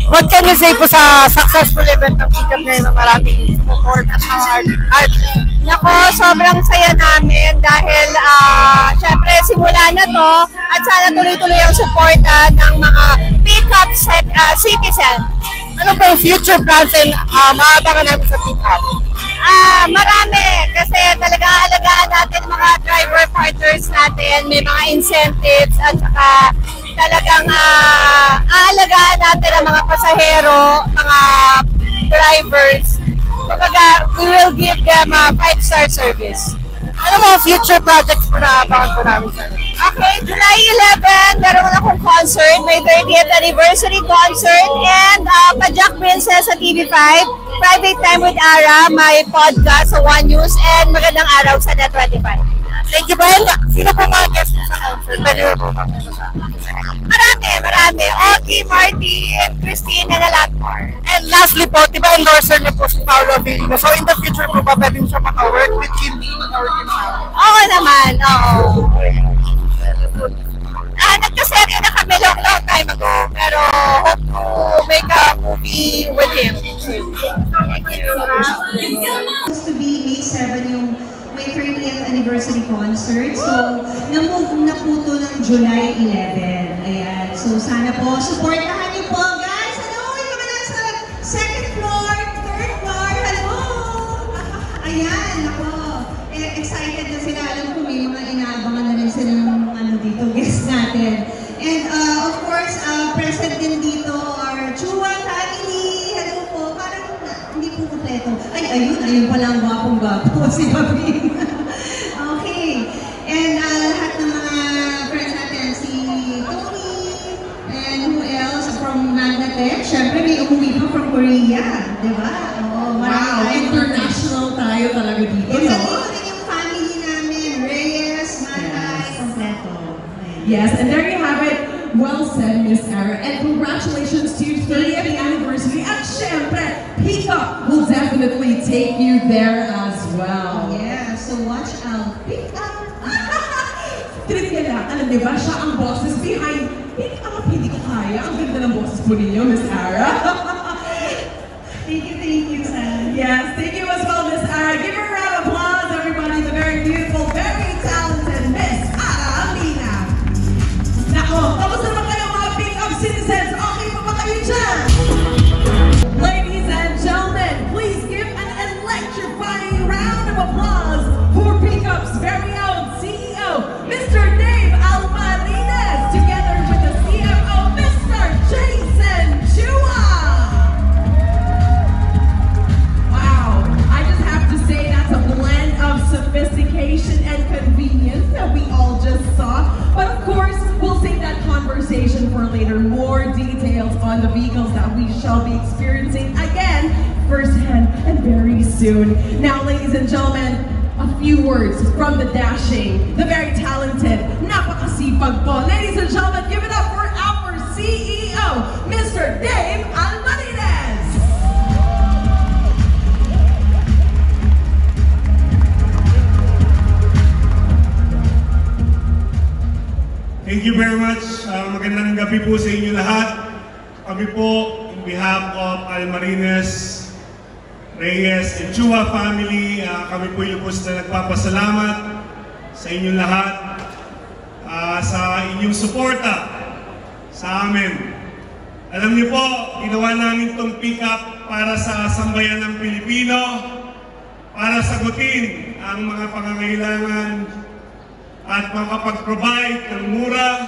What can you say po sa successful event ng Pickup ngayon na maraming support at mga artists? Nako, sobrang saya namin dahil syempre simula na to at sana tuloy-tuloy ang suporta ng mga Pickup citizen. Ano ba yung future plans and maabangan namin sa Pickup? Marami kasi talaga alagaan natin mga driver partners natin, may mga incentives at saka talagang aalagaan natin ang mga pasahero, mga drivers. Kumbaga, we will give them a 5-star service. Ano mga future projects po na abangan po namin sa Okay, July 11, meron akong concert, may 30th anniversary concert, and Pajak Princess sa TV5, Private Time with Ara, my podcast sa One News, and Magandang Araw sa Net25. Thank you, Brenda. Sino po mga guests sa concert? Marami. Ogie, Marty, and Christine, and a lot more. And lastly po, diba endorser niyo po si Paolo Avellino? So in the future po ba pwede siya maka-work with Kimby? Oo naman, oo. Nagkaseryo na kami long time ago, pero hope to make a movie with him. Supposed to be May 7 yung may 30th anniversary concert. So, na-move na po to ng July 11. Ayan. So, sana po, supportahan niyo po, guys. Hello! Yung mga nasa second floor, third floor. Hello! Ayan, ako. Excited na sila. Alam ko may mga inaabangan na rin sila ng dito, guests natin. And, of course, present din dito our Chua family. Hello po. Parang hindi po kompleto. Ayun pala ang gwapong-gwapo si Babing. Okay. And lahat ng mga friends natin, si Tony, and who else from Magnatech. Siyempre, may umuwi pa from Korea. Diba? Oo, wow, international tayo talaga dito, no? no? Ito din yung family namin, Reyes, Matay, kompleto. Yes, and there you have it. Well said, Miss Ara. And congratulations to your 30th anniversary. At syempre, Pickup will definitely take you there as well. Yeah, so watch out. Pickup! Trivia lang, alam niyo ba, siya ang bosses behind Pickup. Hindi ko kaya. Ang ganda ng bosses po ninyo, Miss Ara. Thank you, Sam. Yes, thank you as well, Miss Ara. Give her a round of applause, everybody. The very beautiful, very talented Miss Ara Alina. Nako, tapos naman kayo mga Pickup citizens. Okay pa ba kayo dyan? Ladies and gentlemen, please give an electrifying round of applause for Pickup's very own CEO, Mr. Dave Almarines, together with the CFO, Mr. Jason Chua. Wow, I just have to say that's a blend of sophistication and convenience that we all just saw. But of course, we'll save that conversation for later. More details on the vehicles that we shall be experiencing again firsthand and very soon. Now, ladies and gentlemen, a few words from the dashing, the very talented, napakasipag po. Ladies and gentlemen, give it up for our CEO, Mr. Dave Almarines. Thank you very much. Magandang gabi po sa inyo lahat. Kami po, in behalf of Almarines, Reyes, and Chua family, kami po yung na nagpapasalamat sa inyong lahat sa inyong suporta sa amin. Alam niyo po, ginawa namin itong Pickup para sa sambayan ng Pilipino, para sagutin ang mga pangangailangan at makapag-provide ng mura,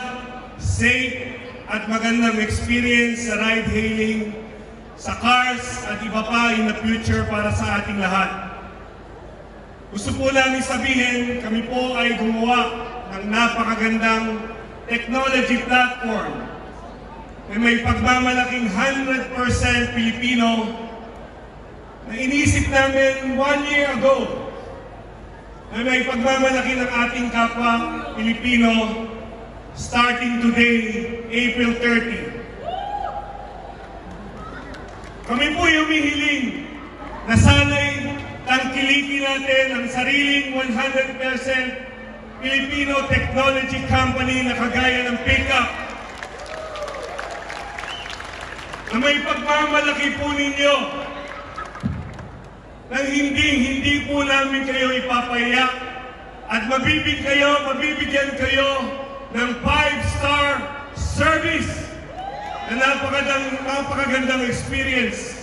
safe, at magandang experience sa ride-hailing, sa cars, at iba pa in the future para sa ating lahat. Gusto po namin sabihin, kami po ay gumawa ng napakagandang technology platform na may pagmamalaking 100% Pilipino na inisip namin 1 year ago na may pagmamalaki ng ating kapwa Pilipino starting today, April 30. Kami po humihiling na sana'y tangkilikin natin ang sariling 100% Filipino technology company na kagaya ng Pickup. na may pagmamalaki po ninyo nang hindi po namin kayo ipapahiya at mabibigyan kayo ng 5-star service na napakagandang experience.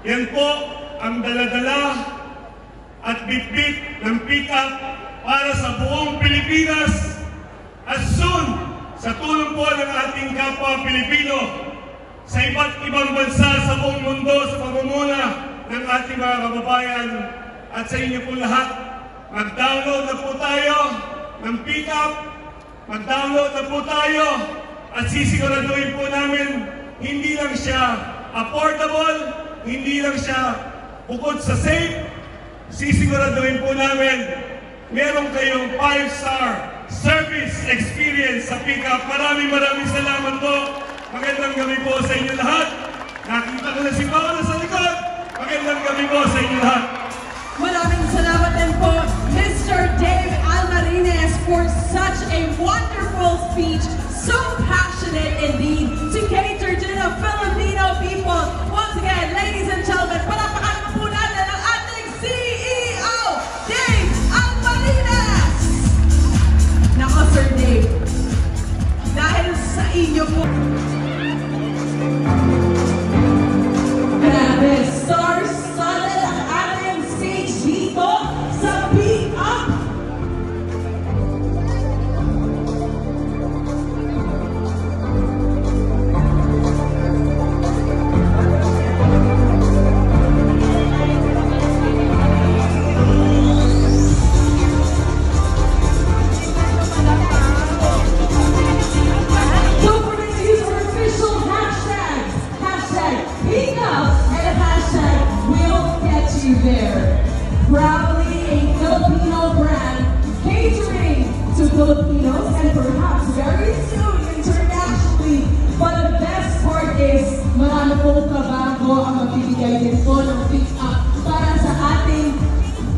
Yan po ang daladala at bitbit ng pick-up para sa buong Pilipinas at soon, sa tulong po ng ating kapwa Pilipino sa iba't ibang bansa sa buong mundo sa pamumuna ng ating mga kababayan at sa inyo po lahat, mag-download na po tayo ng pick-up, mag-download na po tayo at sisiguraduhin po namin hindi lang siya affordable, hindi lang siya bukod sa safe, sisiguraduhin po namin meron kayong 5-star service experience sa pick-up. Maraming salamat po. Magandang gabi po sa inyo lahat. Nakita ko na si Paolo sa likod. Magandang gabi po sa inyo lahat. Maraming salamat din po, Mr. Dave Almarines, for such a wonderful speech, so passionate indeed, to cater to the Filipino people. Once again, ladies and gentlemen, palakpakan po natin ang ating CEO, Dave Almarines! Nako, Sir Dave, dahil sa inyo po, grabe, star-studded ang ating stage dito sa Pick Up. Don't forget to use our official hashtags. Hashtag Pick Up and hashtag We'll Get You There. Proudly a Filipino brand catering to Filipinos and perhaps very soon internationally. But the best part is marami pong trabaho ang mabibigay din po ng Pick Up para sa ating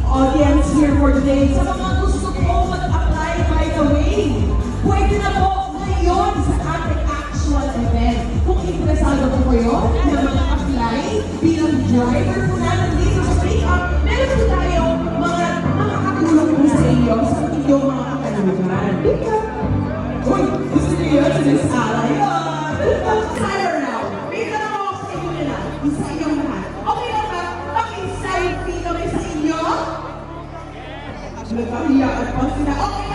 audience here for today. Sa mga gusto po mag-apply, by the way, pwede na po ngayon sa ating actual event. Kung interesado po kayo na mag-apply bilang driver po natin dito sa Pick Up, meron po tayo mga makakatulong po sa inyo sa inyong mga katanungan. Pick Up! Uy, gusto niyo yun? Sinisala yun! Sign now! May tanong ako sa inyo nila, sa inyong lahat. Okay lang ba? Paki-selfie kami sa inyo? Nagkahiyaan pa sila. Okay